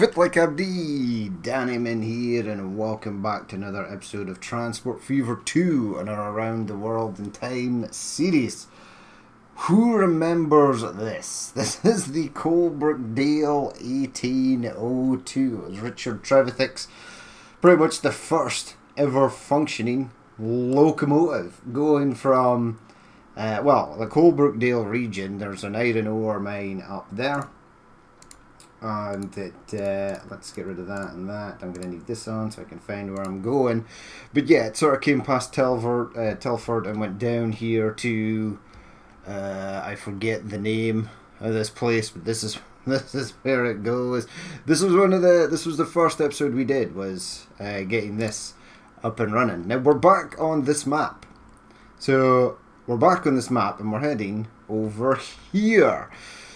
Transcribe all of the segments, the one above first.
Fit like a bee, Danny Min here, and welcome back to another episode of Transport Fever 2 on our Around the World in Time series. Who remembers this? This is the Coalbrokedale 1802. It was Richard Trevithick's pretty much the first ever functioning locomotive going from, the Coalbrokedale region. There's an iron ore mine up there. And let's get rid of that and that. I'm going to need this on so I can find where I'm going. But yeah, it sort of came past Telford and went down here to, I forget the name of this place, but this is where it goes. This was the first episode we did, was getting this up and running. Now we're back on this map. So we're back on this map and we're heading over here.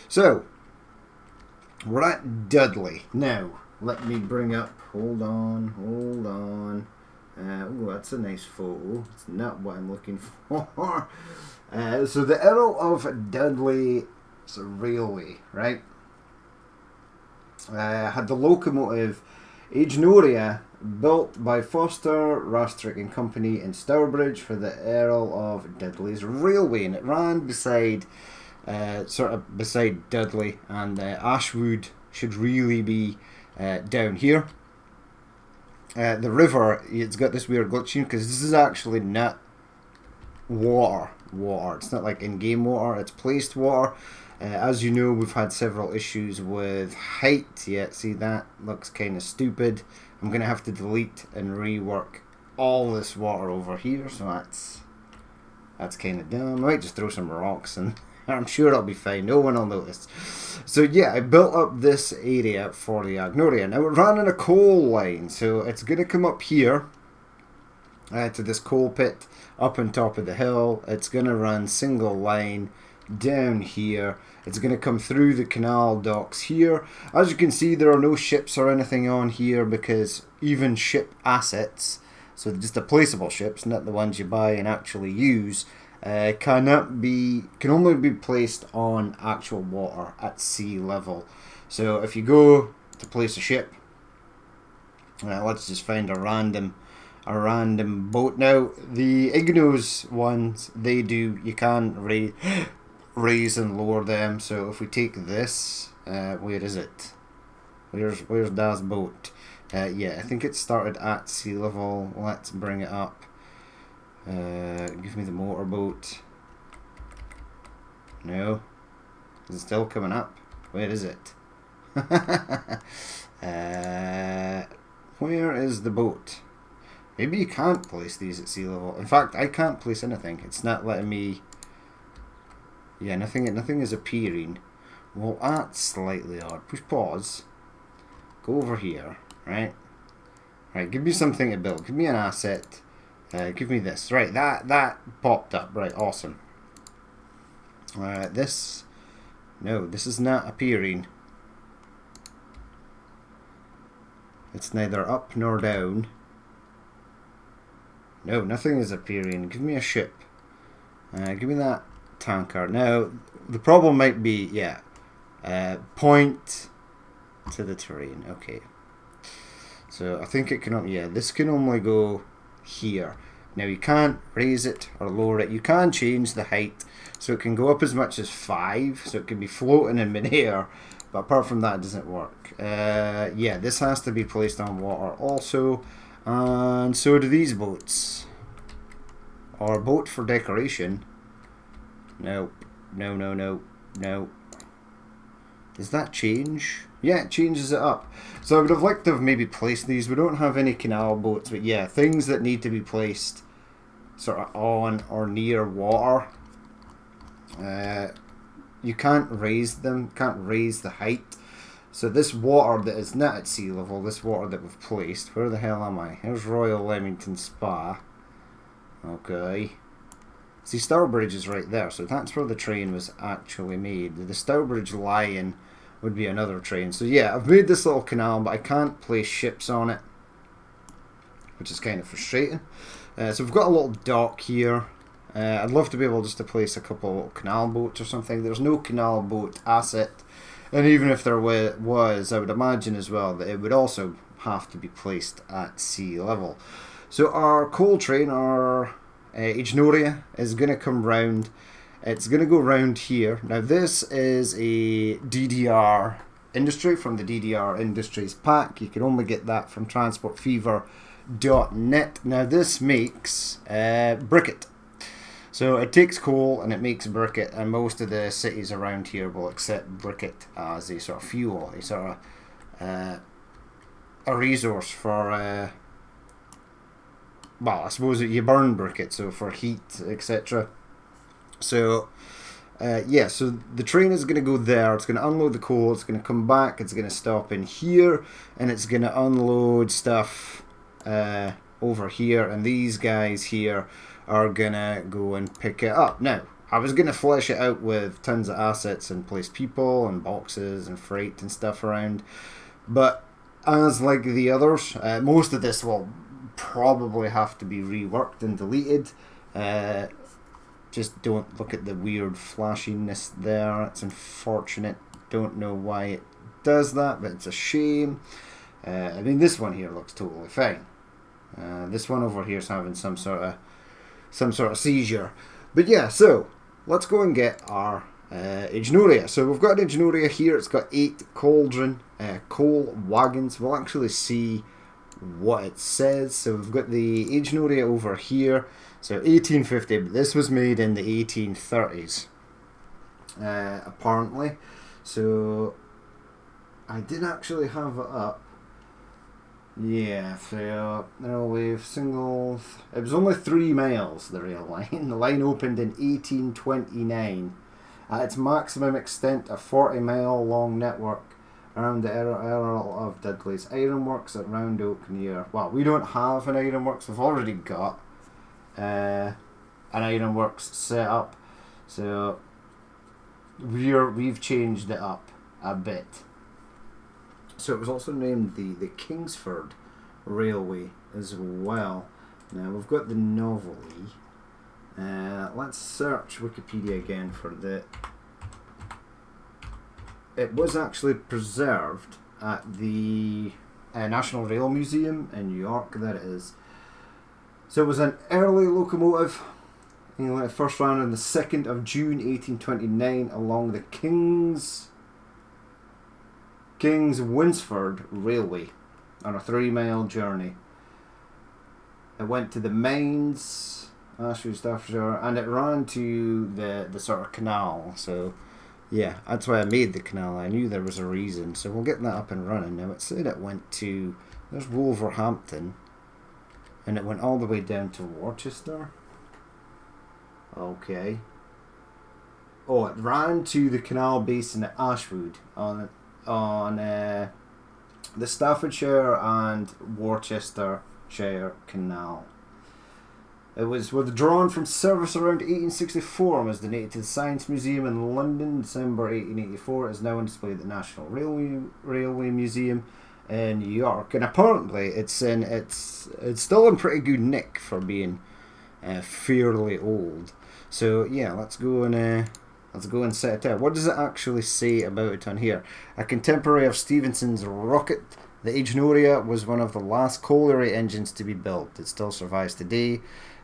So we're at Dudley. Now, let me bring up, hold on. Oh, that's a nice photo. It's not what I'm looking for. So the Earl of Dudley Railway, right? Had the locomotive Agenoria built by Foster, Rastrick and Company in Stourbridge for the Earl of Dudley's Railway. And it ran beside Dudley, and Ashwood should really be down here. The river, it's got this weird glitching because this is actually not water. It's not like in-game water, it's placed water. As you know, we've had several issues with height. Yeah, see, that looks kind of stupid. I'm going to have to delete and rework all this water over here, so that's kind of dumb. I might just throw some rocks and I'm sure it'll be fine. No one will notice. So yeah, I built up this area for the Agenoria. Now it ran in a coal line, so it's going to come up here to this coal pit up on top of the hill. It's going to run single line down here. It's going to come through the canal docks here. As you can see, there are no ships or anything on here because even ship assets, so just the placeable ships, not the ones you buy and actually use, can only be placed on actual water at sea level. So if you go to place a ship, let's just find a random boat. Now the Ignos ones, you can raise and lower them. So if we take this, where is it? Where's Das boat? Yeah, I think it started at sea level. Let's bring it up. Give me the motorboat. No. Is it still coming up? Where is it? Where is the boat? Maybe you can't place these at sea level. In fact, I can't place anything. It's not letting me. Yeah, nothing is appearing. Well, that's slightly odd. Push pause. Go over here. Right, give me something to build. Give me an asset. Give me this. Right, that popped up. Right, awesome. This is not appearing. It's neither up nor down. No, nothing is appearing. Give me a ship. Give me that tanker. Now, the problem might be, point to the terrain. Okay. So I think it can, this can only go here. Now you can't raise it or lower it. You can change the height, so it can go up as much as 5, so it can be floating in midair, but apart from that it doesn't work. This has to be placed on water also, and so do these boats. Or boat for decoration. Nope. No. Does that change? Yeah, it changes it up. So I would have liked to have maybe placed these. We don't have any canal boats, but yeah, things that need to be placed sort of on or near water. You can't raise them, can't raise the height. So this water that is not at sea level, this water that we've placed, where the hell am I? Here's Royal Leamington Spa. Okay. See, Stourbridge is right there, so that's where the train was actually made. The Stourbridge Lion would be another train. So yeah, I've made this little canal, but I can't place ships on it, which is kind of frustrating. So we've got a little dock here. I'd love to be able just to place a couple of canal boats or something. There's no canal boat asset And even if there was, I would imagine as well that it would also have to be placed at sea level. So our coal train, our Agenoria, is going to come round. It's going to go round here. Now this is a DDR industry from the DDR Industries pack. You can only get that from transportfever.net. Now this makes briquette. So it takes coal and it makes briquette, and most of the cities around here will accept briquette as a sort of fuel, a sort of a resource for, well, I suppose you burn briquette, so for heat, etc. So, yeah, so the train is going to go there, it's going to unload the coal, it's going to come back, it's going to stop in here, and it's going to unload stuff over here, and these guys here are gonna go and pick it up. Now, I was gonna flesh it out with tons of assets and place people and boxes and freight and stuff around, but as like the others, most of this will probably have to be reworked and deleted. Just don't look at the weird flashiness there. It's unfortunate. Don't know why it does that, but it's a shame. I mean, this one here looks totally fine. This one over here is having some sort of seizure. But yeah, so let's go and get our Agenoria. So we've got an Agenoria here. It's got 8 cauldron coal wagons. We'll actually see what it says. So we've got the Agenoria over here. So 1850, but this was made in the 1830s, apparently. So I did actually have it up. Yeah, so railway single. It was only 3 miles, the rail line. The line opened in 1829. At its maximum extent, a 40-mile long network around the Earl of Dudley's ironworks at Round Oak near. Well, we don't have an ironworks. We've already got an ironworks set up, so we've changed it up a bit. So it was also named the Kingsford Railway as well. Now we've got the novelty. Let's search Wikipedia again for the. It was actually preserved at the National Rail Museum in New York. There it is. So it was an early locomotive. It first ran on the 2nd of June 1829 along the Kingwinsford Railway on a 3-mile journey. It went to the mines, Ashford, Staffordshire, and it ran to the sort of canal. So yeah, that's why I made the canal. I knew there was a reason. So we'll get that up and running. Now it said it went to, there's Wolverhampton, and it went all the way down to Worcester. Okay. Oh, it ran to the canal basin at Ashwood on the Staffordshire and Worcestershire Canal. It was withdrawn from service around 1864 and was donated to the Science Museum in London, December 1884. It is now on display at the National Railway Museum in New York, and apparently it's still in pretty good nick for being fairly old. So yeah, let's go and set it out. What does it actually say about it on here? A contemporary of Stephenson's rocket, the Agenoria was one of the last colliery engines to be built. It still survives today,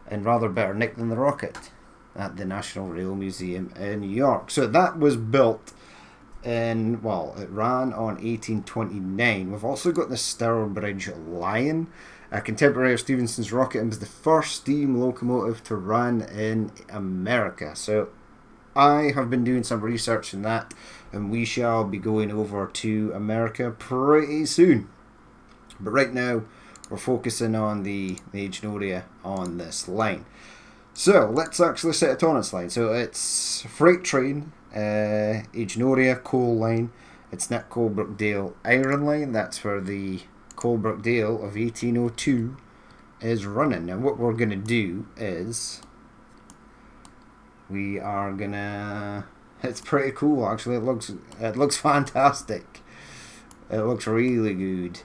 in rather better nick than the rocket, at the National Rail Museum in New York. So that was built in, well, it ran on 1829. We've also got the Stourbridge Lion, a contemporary of Stephenson's rocket, and was the first steam locomotive to run in America. So I have been doing some research in that, and we shall be going over to America pretty soon. But right now, we're focusing on the Agenoria on this line. So let's actually set it on its line. So it's freight train, Agenoria coal line. It's not Coalbrokedale iron line. That's where the Coalbrokedale of 1802 is running. Now what we're going to do is we are gonna. It's pretty cool actually. It looks fantastic. It looks really good.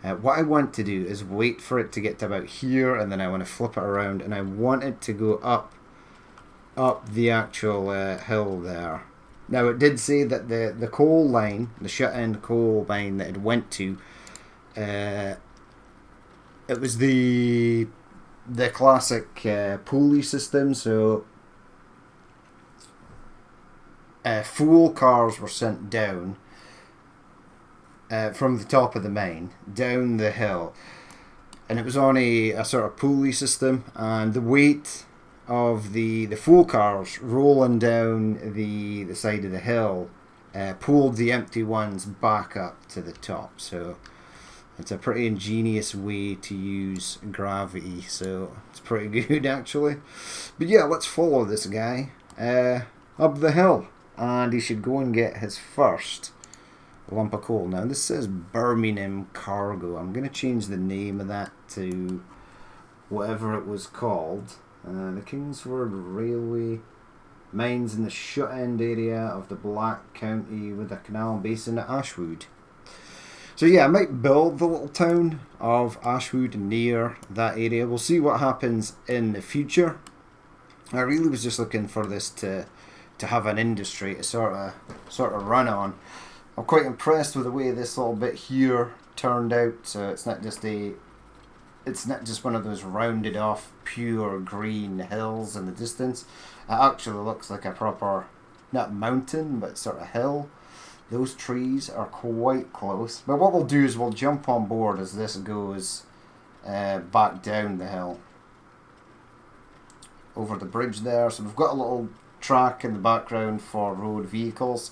What I want to do is wait for it to get to about here, and then I want to flip it around, and I want it to go up the actual hill there. Now it did say that the coal line, the shut-in coal mine that it went to, it was the classic pulley system. So fuel cars were sent down from the top of the mine down the hill, and it was on a sort of pulley system, and the weight of the fuel cars rolling down the side of the hill pulled the empty ones back up to the top. So it's a pretty ingenious way to use gravity, so it's pretty good actually. But yeah, let's follow this guy up the hill, and he should go and get his first lump of coal. Now this says Birmingham Cargo. I'm going to change the name of that to whatever it was called. The Kingsford Railway mines in the shut-end area of the Black County with a canal basin at Ashwood. So yeah, I might build the little town of Ashwood near that area. We'll see what happens in the future. I really was just looking for this to have an industry to sort of run on. I'm quite impressed with the way this little bit here turned out. So it's not just one of those rounded off pure green hills in the distance. It actually looks like a proper, not mountain, but sort of hill. Those trees are quite close. But what we'll do is we'll jump on board as this goes back down the hill. Over the bridge there. So we've got a little track in the background for road vehicles,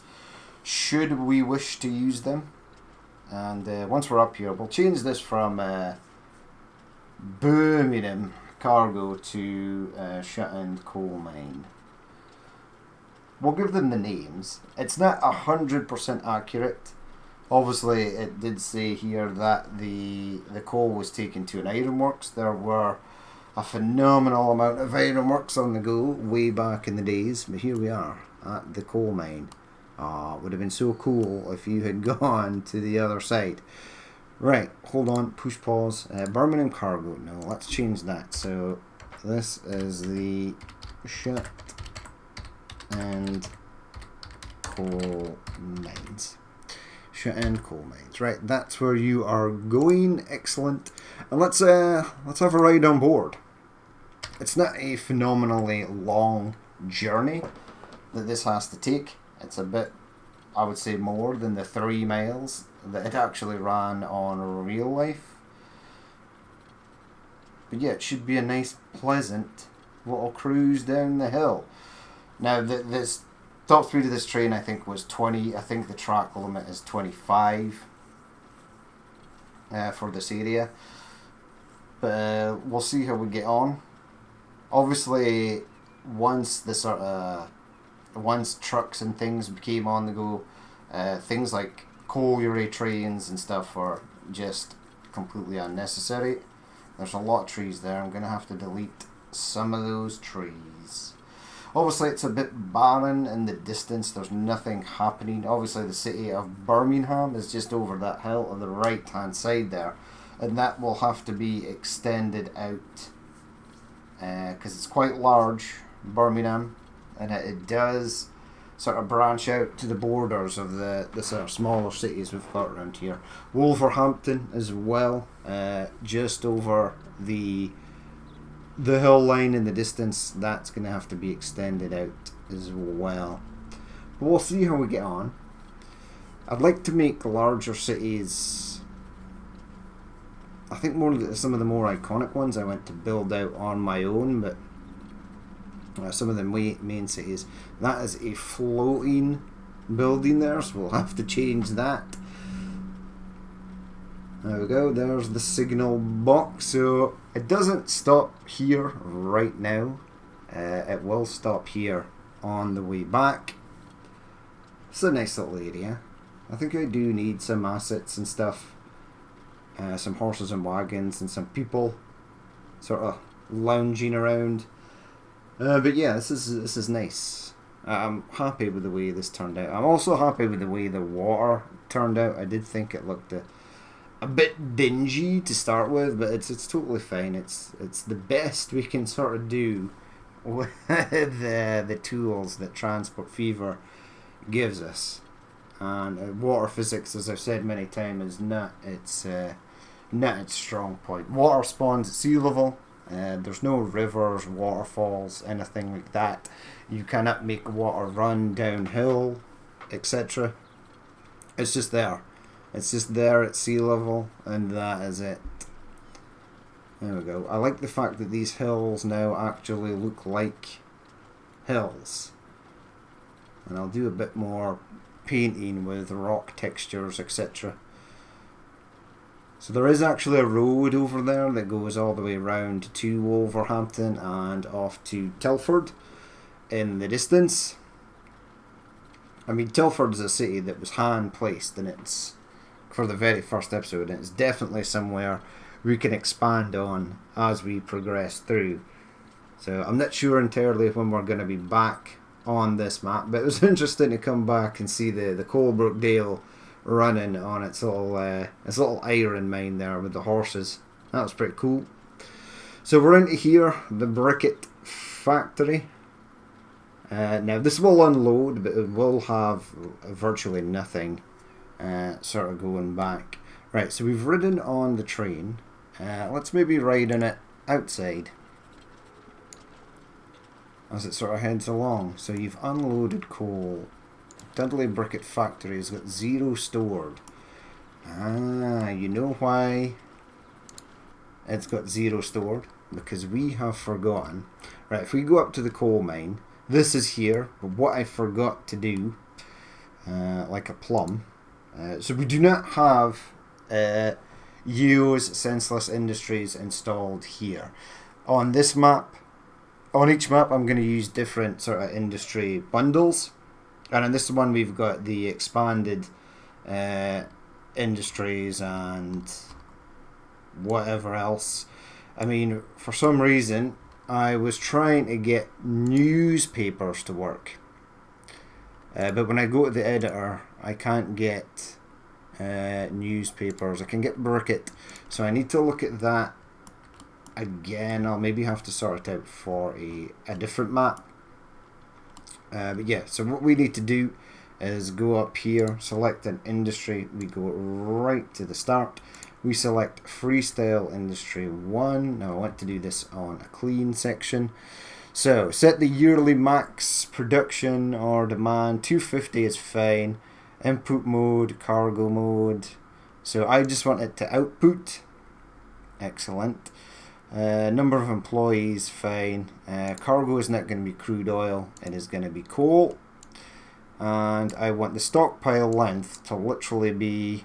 should we wish to use them. And once we're up here, we'll change this from Birmingham Cargo to shut-in coal mine. We'll give them the names. It's not 100% accurate. Obviously, it did say here that the coal was taken to an ironworks. There were a phenomenal amount of ironworks on the go way back in the days. But here we are at the coal mine. It would have been so cool if you had gone to the other side. Right, hold on, push pause. Birmingham Cargo. No, let's change that. So this is the shut and coal mines. Shut-in coal mines. Right, that's where you are going. Excellent. And let's have a ride on board. It's not a phenomenally long journey that this has to take. It's a bit, I would say, more than the 3 miles that it actually ran on real life. But yeah, it should be a nice, pleasant little cruise down the hill. Now, this top speed of this train, I think, was 20. I think the track limit is 25 for this area. But we'll see how we get on. Obviously, once trucks and things became on the go, things like colliery trains and stuff are just completely unnecessary. There's a lot of trees there. I'm going to have to delete some of those trees. Obviously, it's a bit barren in the distance. There's nothing happening. Obviously, the city of Birmingham is just over that hill on the right-hand side there. And that will have to be extended out because it's quite large, Birmingham. And it does sort of branch out to the borders of the sort of smaller cities we've got around here. Wolverhampton as well, just over the hill line in the distance. That's going to have to be extended out as well. But we'll see how we get on. I'd like to make larger cities. I think some of the more iconic ones I went to build out on my own, but some of the main cities, that is a floating building there, so we'll have to change that. There we go, there's the signal box. So it doesn't stop here right now, it will stop here on the way back. It's a nice little area. I think I do need some assets and stuff, some horses and wagons and some people sort of lounging around. But yeah, this is nice. I'm happy with the way this turned out. I'm also happy with the way the water turned out. I did think it looked a bit dingy to start with, but it's totally fine. It's the best we can sort of do with the tools that Transport Fever gives us. And water physics, as I've said many times, is not its strong point. Water spawns at sea level. There's no rivers, waterfalls, anything like that. You cannot make water run downhill, etc. It's just there. It's just there at sea level, and that is it. There we go. I like the fact that these hills now actually look like hills. And I'll do a bit more painting with rock textures, etc. So there is actually a road over there that goes all the way around to Wolverhampton and off to Telford in the distance. I mean, Telford is a city that was hand placed, and it's for the very first episode, and it's definitely somewhere we can expand on as we progress through. So I'm not sure entirely when we're going to be back on this map, but it was interesting to come back and see the Coalbrokedale running on its little iron mine there with the horses. That was pretty cool. So we're into here, the briquette factory. Now this will unload, but it will have virtually nothing sort of going back. Right, so we've ridden on the train. Let's maybe ride on it outside as it sort of heads along. So you've unloaded coal. Dudley Briquette Factory has got 0 stored. Ah, you know why it's got 0 stored? Because we have forgotten. Right, if we go up to the coal mine, this is here, but what I forgot to do, like a plum. So we do not have Yeo's Senseless Industries installed here. On this map, on each map I'm going to use different sort of industry bundles. And on this one we've got the expanded industries and whatever else. I mean, for some reason I was trying to get newspapers to work. But when I go to the editor I can't get newspapers. I can get briquette. So I need to look at that again. I'll maybe have to sort it out for a different map. But yeah, so what we need to do is go up here, select an industry, we go right to the start, we select Freestyle Industry 1. Now I want to do this on a clean section. So set the yearly max production or demand, 250 is fine, input mode, cargo mode, so I just want it to output, excellent. Number of employees, fine. Cargo is not going to be crude oil, it is going to be coal. And I want the stockpile length to literally be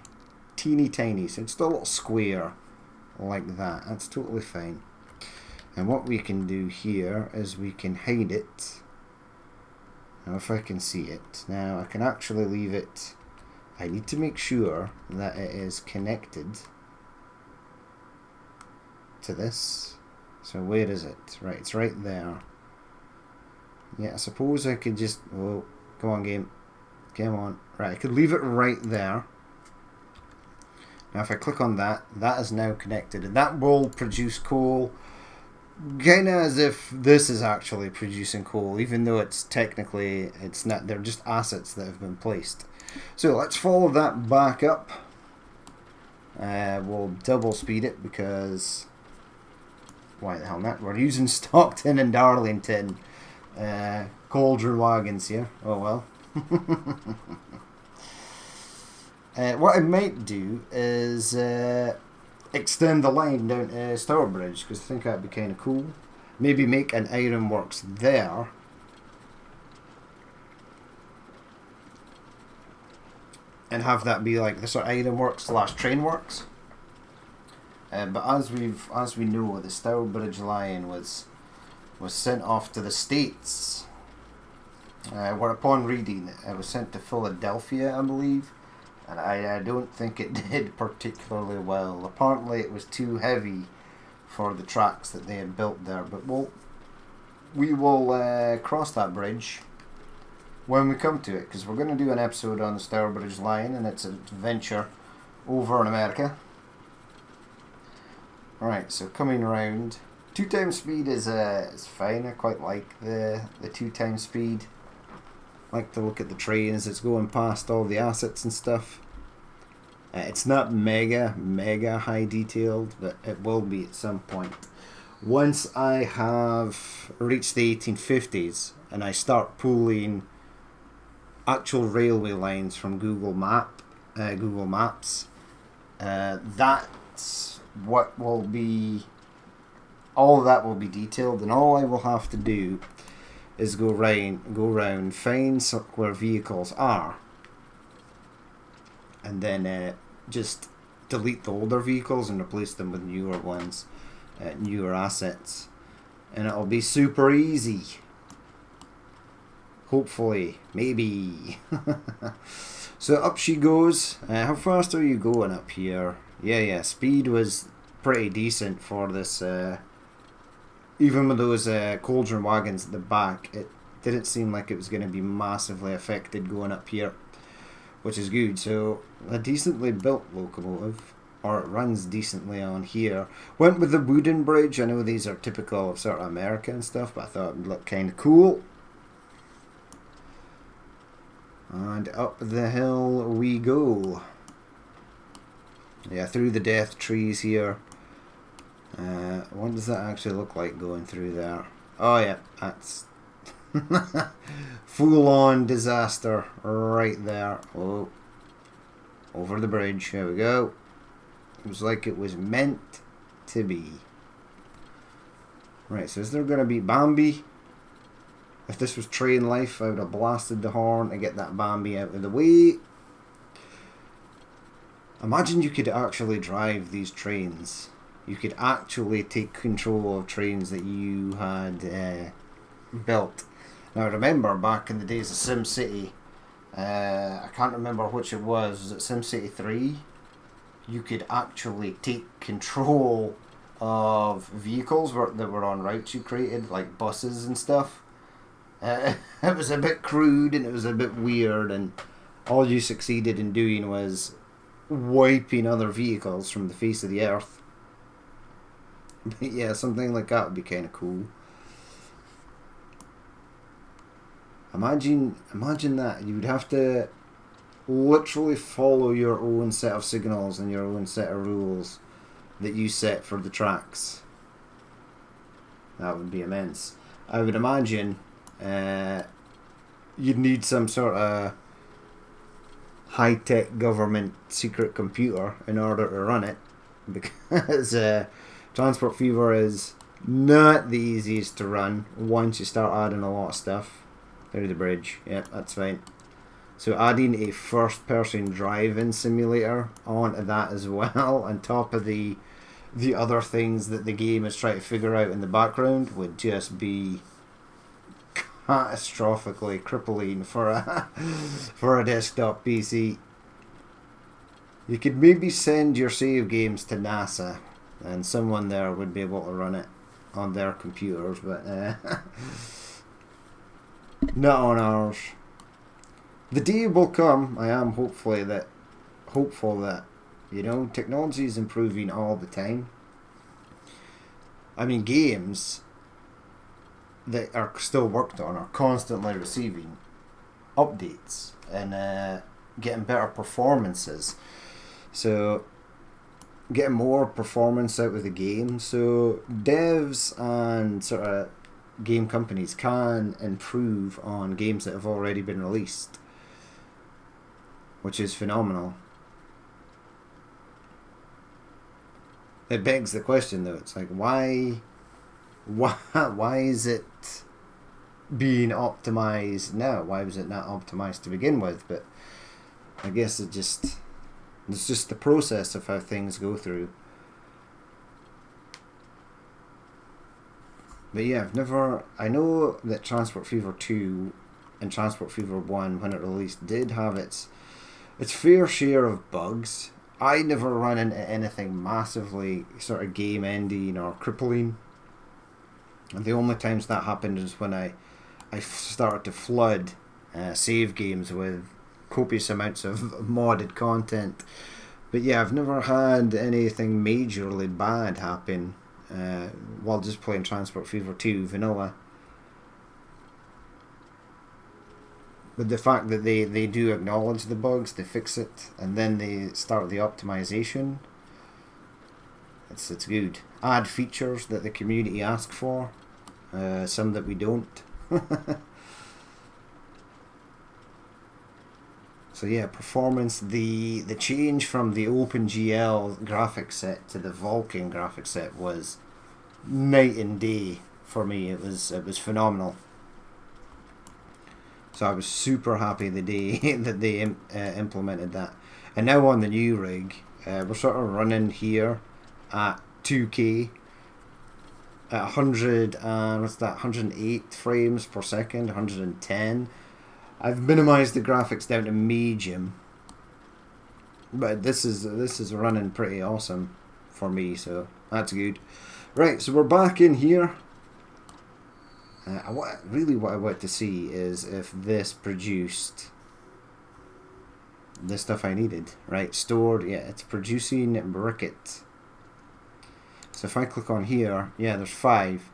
teeny tiny, so it's a little square like that. That's totally fine. And what we can do here is we can hide it. Now if I can see it, now I can actually leave it. I need to make sure that it is connected to this. So where is it? Right, it's right there. Yeah, I suppose I could just, oh, come on game, come on. Right, I could leave it right there. Now if I click on that, that is now connected, and that will produce coal, kind of as if this is actually producing coal, even though it's technically, it's not, they're just assets that have been placed. So let's follow that back up. We'll double speed it because why the hell not? We're using Stockton and Darlington Cauldron wagons here. Oh well. What I might do is extend the line down to Stourbridge, because I think that'd be kind of cool. Maybe make an ironworks there. And have that be like the sort of ironworks / trainworks. But as we know, the Stourbridge line was sent off to the States. Where upon reading, it was sent to Philadelphia, I believe, and I don't think it did particularly well. Apparently, it was too heavy for the tracks that they had built there. But we will cross that bridge when we come to it, because we're going to do an episode on the Stourbridge line and its adventure over in America. Alright, so coming around, 2 times speed is fine. I quite like the 2 times speed. Like to look at the trains that's going past all the assets and stuff. It's not mega high detailed, but it will be at some point. Once I have reached the 1850s and I start pulling actual railway lines from Google Maps, that's what will be. All of that will be detailed, and all I will have to do is go round, find where vehicles are, and then just delete the older vehicles and replace them with newer ones, newer assets, and it'll be super easy. Hopefully, maybe. So up she goes. How fast are you going up here? Yeah, speed was pretty decent for this. Even with those cauldron wagons at the back, it didn't seem like it was going to be massively affected going up here, which is good. So a decently built locomotive, or it runs decently on here. Went with the wooden bridge. I know these are typical of sort of America and stuff, but I thought it would look kind of cool. And up the hill we go. Yeah, through the death trees here. What does that actually look like going through there? Oh yeah, that's full on disaster right there. Oh, over the bridge. Here we go. It was like it was meant to be. Right, so is there going to be Bambi? If this was train life, I would have blasted the horn to get that Bambi out of the way. Imagine you could actually drive these trains. You could actually take control of trains that you had built. Now remember, back in the days of SimCity, I can't remember which it was it SimCity 3? You could actually take control of vehicles that were on routes you created, like buses and stuff. It was a bit crude and it was a bit weird, and all you succeeded in doing was wiping other vehicles from the face of the earth. But yeah, something like that would be kind of cool. Imagine that. You would have to literally follow your own set of signals and your own set of rules that you set for the tracks. That would be immense. I would imagine you'd need some sort of high-tech government secret computer in order to run it, because Transport Fever is not the easiest to run once you start adding a lot of stuff. Through the bridge, yep, that's fine. So adding a first-person driving simulator onto that as well, on top of the other things that the game is trying to figure out in the background, would just be catastrophically crippling for a desktop PC. You could maybe send your save games to NASA, and someone there would be able to run it on their computers, but not on ours. The day will come. I am hopeful that technology is improving all the time. I mean, games that are still worked on are constantly receiving updates and getting better performances. So getting more performance out of the game. So devs and sort of game companies can improve on games that have already been released, which is phenomenal. It begs the question though, it's like why is it being optimized now? Why was it not optimized to begin with? But I guess it's just the process of how things go through. But yeah, I know that Transport Fever 2 and Transport Fever 1, when it released, did have its fair share of bugs. I never ran into anything massively sort of game ending or crippling. And the only times that happened is when I started to flood save games with copious amounts of modded content. But yeah, I've never had anything majorly bad happen while just playing Transport Fever 2 vanilla. But the fact that they do acknowledge the bugs, they fix it, and then they start the optimization, it's good. Add features that the community ask for, some that we don't. So yeah, performance, the change from the OpenGL graphics set to the Vulkan graphics set was night and day for me. It was phenomenal. So I was super happy the day that they implemented that. And now on the new rig, we're sort of running here at 2K at 100 and what's that? 108 frames per second, 110. I've minimized the graphics down to medium, but this is running pretty awesome for me, so that's good. Right, so we're back in here. What I want to see is if this produced the stuff I needed. Right, stored. Yeah, it's producing briquette. So if I click on here, yeah, there's five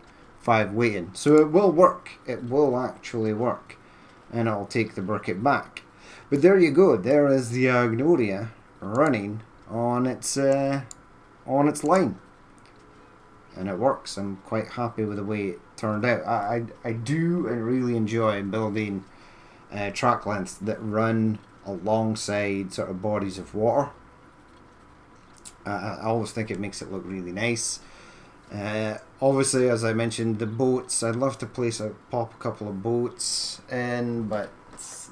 waiting. So it will work. It will actually work. And I'll take the briquette back. But there you go. There is the Agenoria running on its line, and it works. I'm quite happy with the way it turned out. I do and really enjoy building track lengths that run alongside sort of bodies of water. I always think it makes it look really nice. Obviously, as I mentioned, the boats, I'd love to pop a couple of boats in, but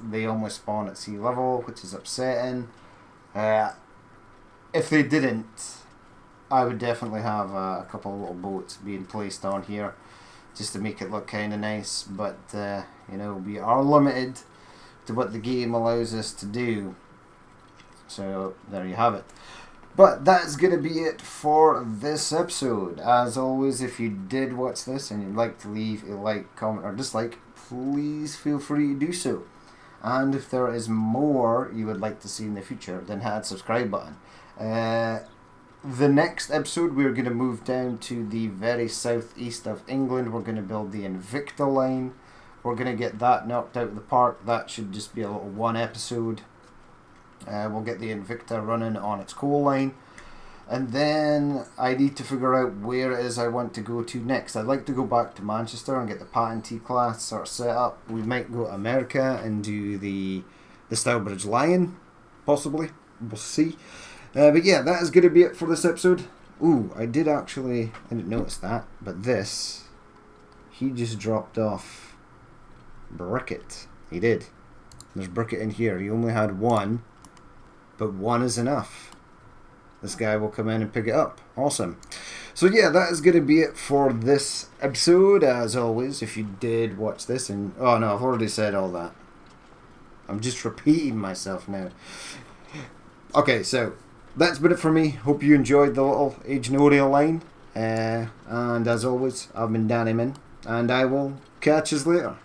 they only spawn at sea level, which is upsetting. If they didn't, I would definitely have a couple of little boats being placed on here just to make it look kind of nice, but you know, we are limited to what the game allows us to do. So there you have it. But that's going to be it for this episode. As always, if you did watch this and you'd like to leave a like, comment or dislike, please feel free to do so. And if there is more you would like to see in the future, then hit that subscribe button. The next episode, we're going to move down to the very southeast of England. We're going to build the Invicta line. We're going to get that knocked out of the park. That should just be a little one episode. We'll get the Invicta running on its coal line, and then I need to figure out where it is I want to go to next. I'd like to go back to Manchester and get the patentee class sort of set up. We might go to America and do the Stylebridge Lion, possibly. We'll see. But yeah, that is going to be it for this episode. Ooh, I didn't notice that, but he just dropped off briquette. He did. There's briquette in here. He only had one. But one is enough. This guy will come in and pick it up. Awesome. So yeah, that is going to be it for this episode. As always, if you did watch this and... Oh no, I've already said all that. I'm just repeating myself now. Okay, so that's been it for me. Hope you enjoyed the little Agenoria line. And as always, I've been Danny Min. And I will catch you later.